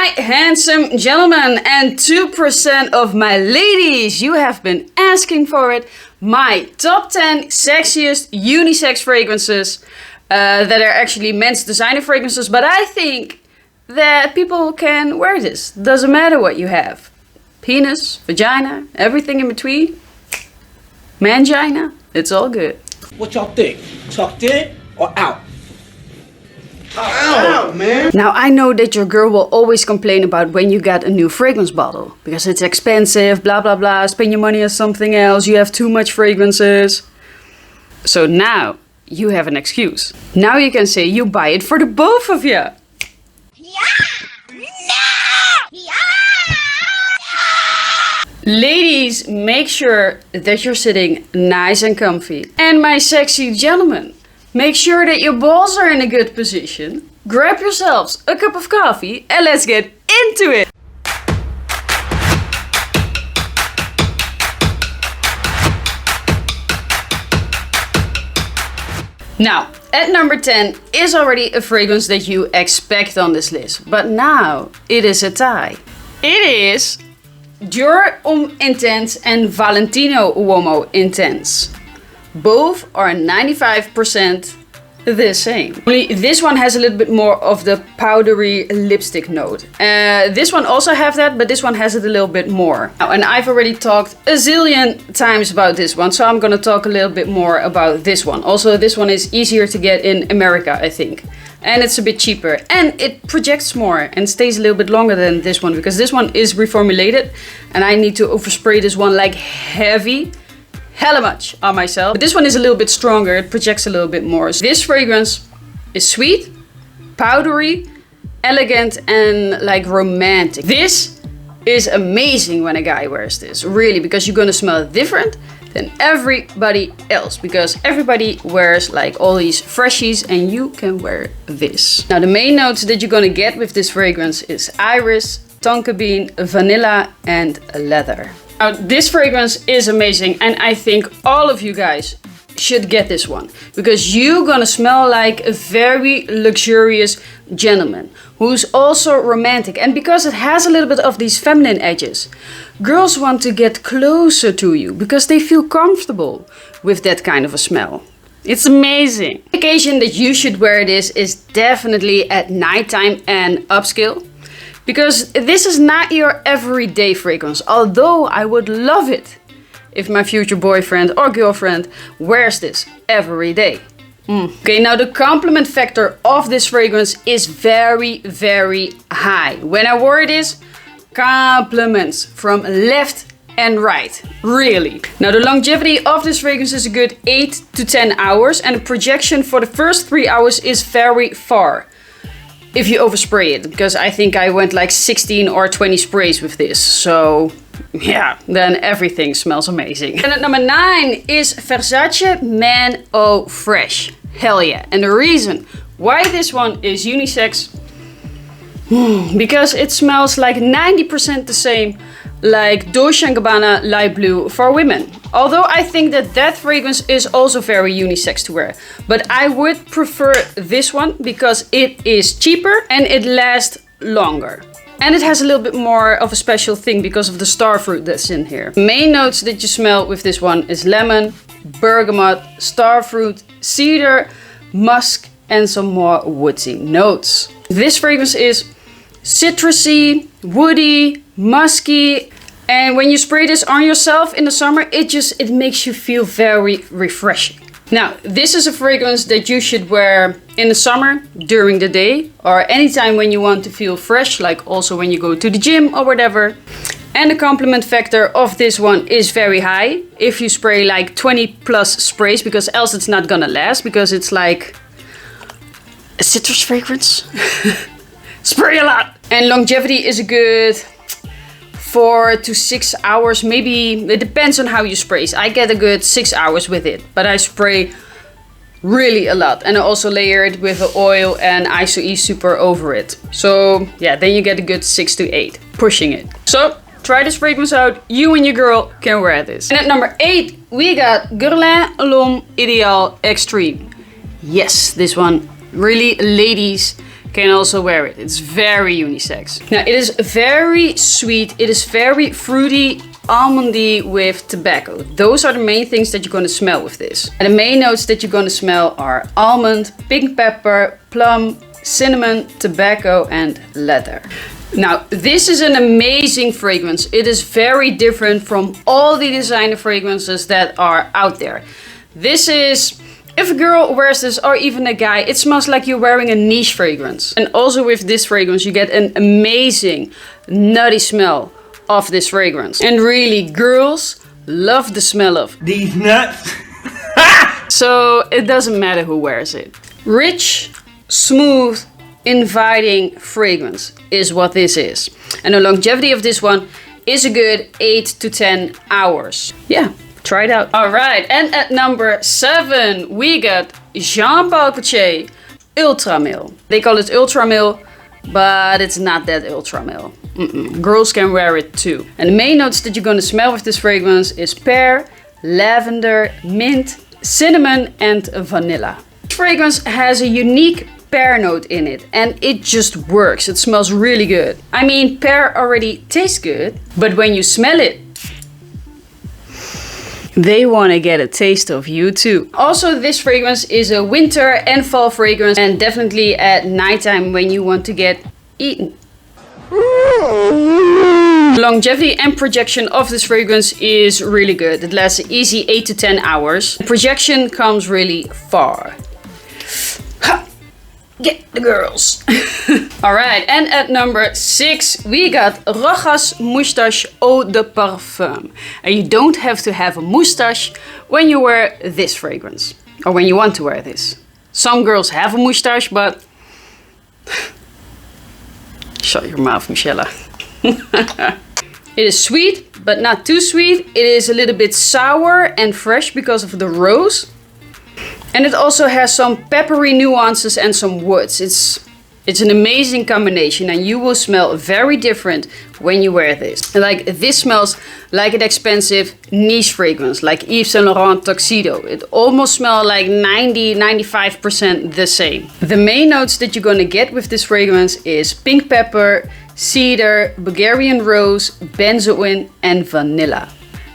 My handsome gentlemen and 2% of my ladies, you have been asking for it. My top 10 sexiest unisex fragrances that are actually men's designer fragrances. But I think that people can wear this. Doesn't matter what you have. Penis, vagina, everything in between. Mangina, it's all good. What y'all think? Tucked in or out? Out, man. Now I know that your girl will always complain about when you get a new fragrance bottle. Because it's expensive, blah blah blah, spend your money on something else, you have too much fragrances. So now you have an excuse. Now you can say you buy it for the both of you. Ladies, make sure that you're sitting nice and comfy. And my sexy gentlemen, make sure that your balls are in a good position. Grab yourselves a cup of coffee and let's get into it. Now, at number 10 is already a fragrance that you expect on this list. But now it is a tie. It is Dior Homme Intense and Valentino Uomo Intense. Both are 95% the same. Only this one has a little bit more of the powdery lipstick note. This one also have that, but this one has it a little bit more. Now, and I've already talked a zillion times about this one, so I'm gonna talk a little bit more about this one. Also, this one is easier to get in America, I think. And it's a bit cheaper. And it projects more and stays a little bit longer than this one, because this one is reformulated and I need to overspray this one like heavy. Hella much on myself. But this one is a little bit stronger, it projects a little bit more. So this fragrance is sweet, powdery, elegant and like romantic. This is amazing when a guy wears this, really, because you're gonna smell different than everybody else, because everybody wears like all these freshies and you can wear this. Now the main notes that you're gonna get with this fragrance is iris, tonka bean, vanilla and leather. Now, this fragrance is amazing and I think all of you guys should get this one, because you're gonna smell like a very luxurious gentleman who's also romantic, and because it has a little bit of these feminine edges, girls want to get closer to you because they feel comfortable with that kind of a smell. It's amazing. The occasion that you should wear this is definitely at nighttime and upscale. Because this is not your everyday fragrance, although I would love it if my future boyfriend or girlfriend wears this every day. Okay, now the compliment factor of this fragrance is very, very high. When I wore this, compliments from left and right, really. Now the longevity of this fragrance is a good 8 to 10 hours and the projection for the first 3 hours is very far. If you overspray it, because I think I went like 16 or 20 sprays with this. So yeah, then everything smells amazing. And at number 9 is Versace Man Eau Fraiche. Hell yeah. And the reason why this one is unisex, because it smells like 90% the same like Dolce & Gabbana Light Blue for women. Although I think that that fragrance is also very unisex to wear. But I would prefer this one because it is cheaper and it lasts longer. And it has a little bit more of a special thing because of the star fruit that's in here. Main notes that you smell with this one is lemon, bergamot, star fruit, cedar, musk and some more woodsy notes. This fragrance is citrusy, woody, musky, and when you spray this on yourself in the summer, it makes you feel very refreshing. Now, this is a fragrance that you should wear in the summer, during the day, or anytime when you want to feel fresh, like also when you go to the gym or whatever. And the compliment factor of this one is very high. If you spray like 20 plus sprays, because else it's not gonna last, because it's like a citrus fragrance. Spray a lot. And longevity is a good 4 to 6 hours, maybe. It depends on how you spray. I get a good 6 hours with it, but I spray really a lot. And I also layer it with the oil and ISO-E Super over it. So yeah, then you get a good 6 to 8, pushing it. So try this fragrance out. You and your girl can wear this. And at number 8, we got Guerlain L'Homme Ideal Extreme. Yes, this one. Really, ladies, can also wear it. It's very unisex. Now it is very sweet. It is very fruity, almondy with tobacco. Those are the main things that you're going to smell with this. And the main notes that you're going to smell are almond, pink pepper, plum, cinnamon, tobacco and leather. Now this is an amazing fragrance. It is very different from all the designer fragrances that are out there. This is, if a girl wears this or even a guy, it smells like you're wearing a niche fragrance. And also with this fragrance you get an amazing nutty smell of this fragrance. And really, girls love the smell of these nuts. So it doesn't matter who wears it. Rich, smooth, inviting fragrance is what this is. And the longevity of this one is a good 8 to 10 hours. Yeah, try it out. Alright, and at number 7 we got Jean Paul Gaultier Ultra Male. They call it Ultra Male, but it's not that Ultra Male. Girls can wear it too. And the main notes that you're going to smell with this fragrance is pear, lavender, mint, cinnamon and vanilla. This fragrance has a unique pear note in it and it just works. It smells really good. I mean, pear already tastes good, but when you smell it, they want to get a taste of you too. Also, this fragrance is a winter and fall fragrance and definitely at nighttime when you want to get eaten. Longevity and projection of this fragrance is really good. It lasts an easy 8 to 10 hours. The projection comes really far. Ha! Get the girls. Alright, and at number 6 we got Rochas Moustache Eau de Parfum. And you don't have to have a moustache when you wear this fragrance. Or when you want to wear this. Some girls have a moustache, but... Shut your mouth, Michelle. It is sweet, but not too sweet. It is a little bit sour and fresh because of the rose. And it also has some peppery nuances and some woods. It's an amazing combination and you will smell very different when you wear this. Like, this smells like an expensive niche fragrance, like Yves Saint Laurent Tuxedo. It almost smells like 90-95% the same. The main notes that you're gonna get with this fragrance is pink pepper, cedar, Bulgarian rose, benzoin and vanilla.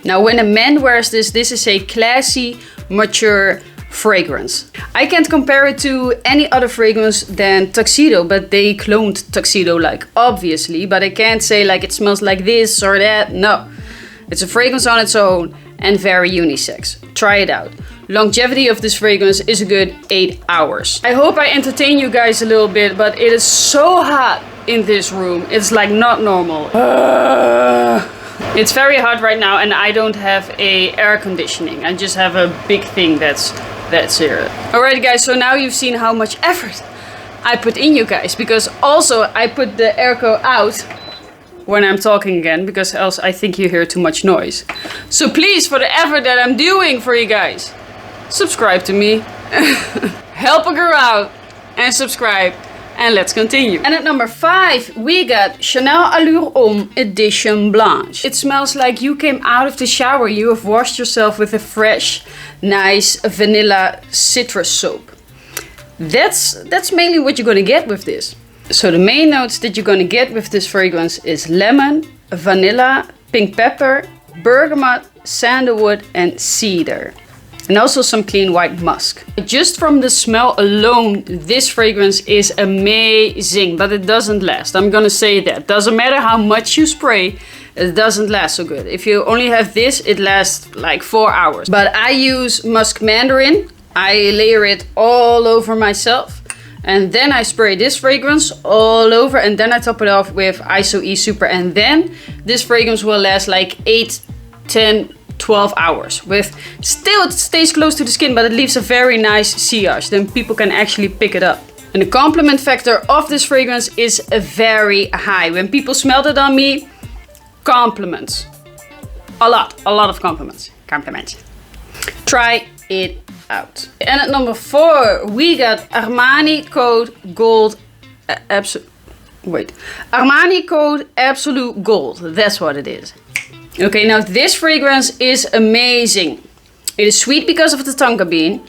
Now when a man wears this, this is a classy, mature fragrance. I can't compare it to any other fragrance than Tuxedo, but they cloned Tuxedo, like, obviously, but I can't say like it smells like this or that. No, it's a fragrance on its own and very unisex. Try it out. Longevity of this fragrance is a good 8 hours. I hope I entertain you guys a little bit, but it is so hot in this room. It's like not normal. It's very hot right now and I don't have a air conditioning. I just have a big thing that's here. Alright guys, so now you've seen how much effort I put in, you guys, because also I put the airco out when I'm talking again, because else I think you hear too much noise. So please, for the effort that I'm doing for you guys, subscribe to me. Help a girl out and subscribe. And let's continue. And at number 5 we got Chanel Allure Homme Edition Blanche. It smells like you came out of the shower. You have washed yourself with a fresh, nice vanilla citrus soap. That's mainly what you're gonna get with this. So the main notes that you're gonna get with this fragrance is lemon, vanilla, pink pepper, bergamot, sandalwood and cedar. And also some clean white musk. Just from the smell alone, this fragrance is amazing, but it doesn't last. I'm gonna say that. Doesn't matter how much you spray, it doesn't last so good. If you only have this, it lasts like 4 hours. But I use musk mandarin. I layer it all over myself. And then I spray this fragrance all over and then I top it off with ISO E Super. And then this fragrance will last like 8, 10, 12 hours. With still it stays close to the skin, but it leaves a very nice sillage. Then people can actually pick it up. And the compliment factor of this fragrance is very high. When people smelled it on me, compliments. A lot of compliments. Try it out. And at number 4 we got Armani Code Gold Armani Code Absolu Gold. That's what it is. Okay, now this fragrance is amazing. It is sweet because of the tonka bean.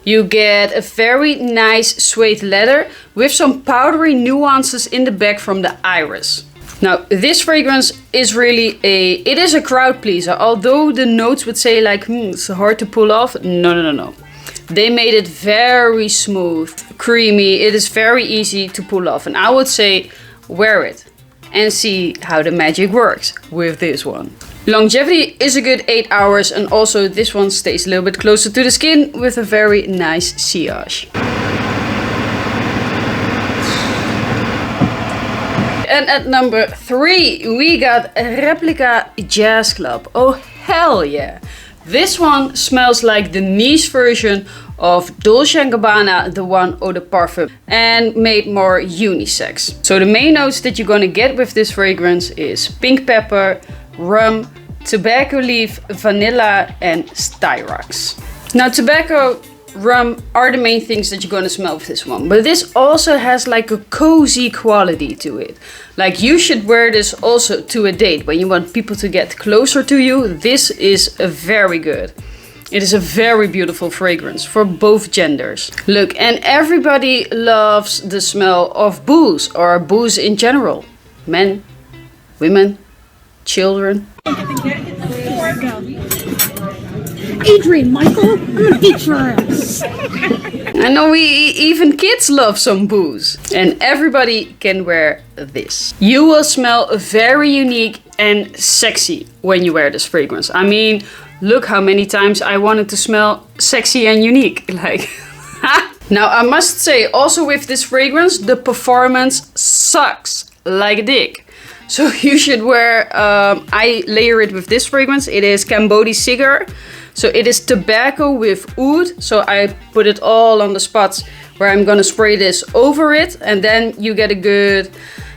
You get a very nice suede leather with some powdery nuances in the back from the iris. Now, this fragrance is really it is a crowd pleaser. Although the notes would say like, it's hard to pull off. No. They made it very smooth, creamy. It is very easy to pull off. And I would say, wear it and see how the magic works with this one. Longevity is a good 8 hours, and also this one stays a little bit closer to the skin with a very nice sillage. And at number 3 we got Replica Jazz Club. Oh hell yeah! This one smells like the niche version of Dolce & Gabbana, the one Eau de Parfum, and made more unisex. So the main notes that you're gonna get with this fragrance is pink pepper, rum, tobacco leaf, vanilla, and styrax. Now, tobacco, rum are the main things that you're gonna smell with this one, but this also has like a cozy quality to it. Like, you should wear this also to a date when you want people to get closer to you. This is a very good. It is a very beautiful fragrance for both genders. Look, and everybody loves the smell of booze, or booze in general. Men, women, children. Adrian, Michael, I'm gonna beat your ass. I know even kids love some booze. And everybody can wear this. You will smell very unique and sexy when you wear this fragrance. I mean, look how many times I wanted to smell sexy and unique. Like, now I must say, also with this fragrance, the performance sucks like a dick. So you should wear, I layer it with this fragrance. It is Cambodia Cigar. So it is tobacco with oud. So I put it all on the spots where I'm gonna spray this over it. And then you get a good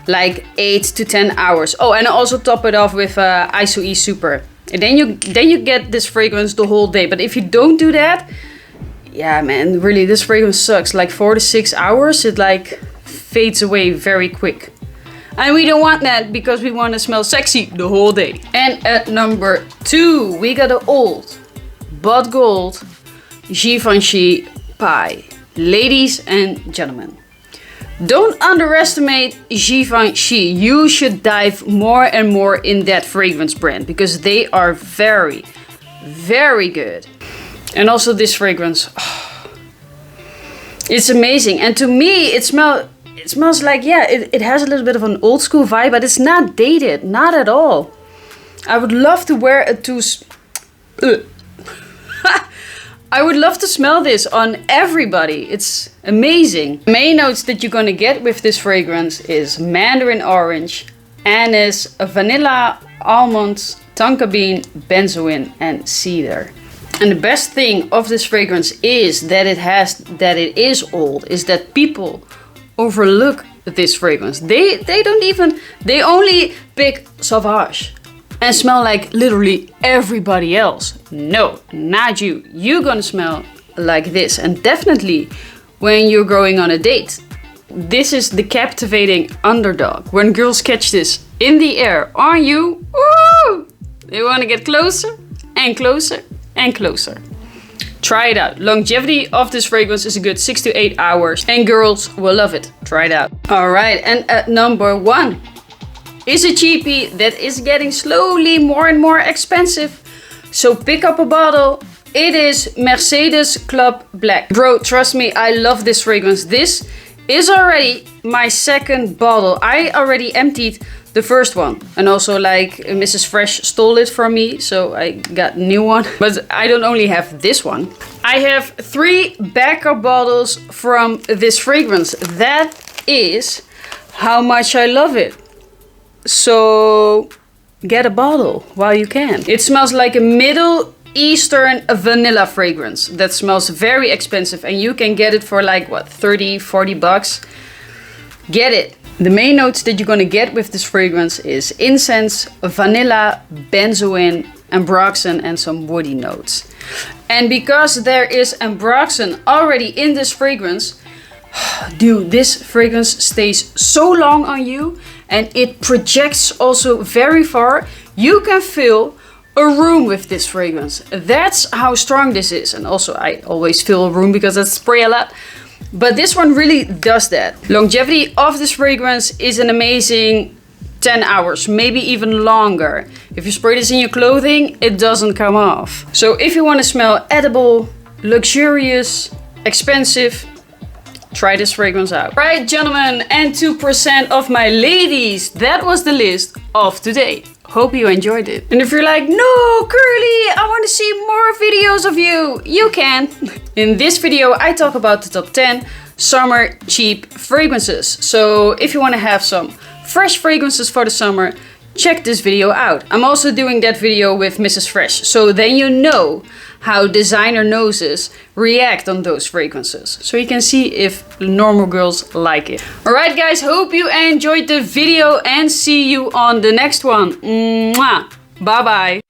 like 8 to 10 hours. Oh, and I also top it off with ISO E Super. And then you get this fragrance the whole day. But if you don't do that, yeah man, really this fragrance sucks. Like 4 to 6 hours, it like fades away very quick. And we don't want that because we want to smell sexy the whole day. And at number 2, we got an old but gold Givenchy PI. Ladies and gentlemen, don't underestimate Givenchy. You should dive more and more in that fragrance brand because they are very, very good. And also this fragrance, it's amazing. And to me, it smells like, yeah, it has a little bit of an old school vibe, but it's not dated, not at all. I would love to wear it to... I would love to smell this on everybody. It's amazing. The main notes that you're gonna get with this fragrance is mandarin orange, anise, vanilla, almonds, tonka bean, benzoin, and cedar. And the best thing of this fragrance is that it is old, is that people overlook this fragrance. They only pick Sauvage and smell like literally everybody else. No, not you. You're gonna smell like this. And definitely when you're going on a date, this is the captivating underdog. When girls catch this in the air on you, woo, they wanna get closer and closer and closer. Try it out. Longevity of this fragrance is a good 6 to 8 hours and girls will love it. Try it out. All right, and at number 1 is a cheapie that is getting slowly more and more expensive. So pick up a bottle. It is Mercedes Club Black. Bro, trust me, I love this fragrance. This is already my second bottle. I already emptied the first one. And also like Mrs. Fresh stole it from me, so I got a new one. But I don't only have this one. I have 3 backup bottles from this fragrance. That is how much I love it. So get a bottle while you can. It smells like a Middle Eastern vanilla fragrance that smells very expensive, and you can get it for like what, 30, 40 bucks. Get it. The main notes that you're gonna get with this fragrance is incense, vanilla, benzoin, ambroxan, and some woody notes. And because there is ambroxan already in this fragrance, dude, this fragrance stays so long on you and it projects also very far. You can feel a room with this fragrance. That's how strong this is. And also I always fill a room because I spray a lot. But this one really does that. Longevity of this fragrance is an amazing 10 hours, maybe even longer. If you spray this in your clothing, it doesn't come off. So if you want to smell edible, luxurious, expensive, try this fragrance out. Right, gentlemen, and 2% of my ladies, that was the list of today. Hope you enjoyed it. And if you're like, no, Curly, I want to see more videos of you, you can. In this video, I talk about the top 10 summer cheap fragrances. So if you want to have some fresh fragrances for the summer, check this video out. I'm also doing that video with Mrs. Fresh, so then you know how designer noses react on those fragrances. So you can see if normal girls like it. Alright guys, hope you enjoyed the video and see you on the next one. Mwah! Bye bye!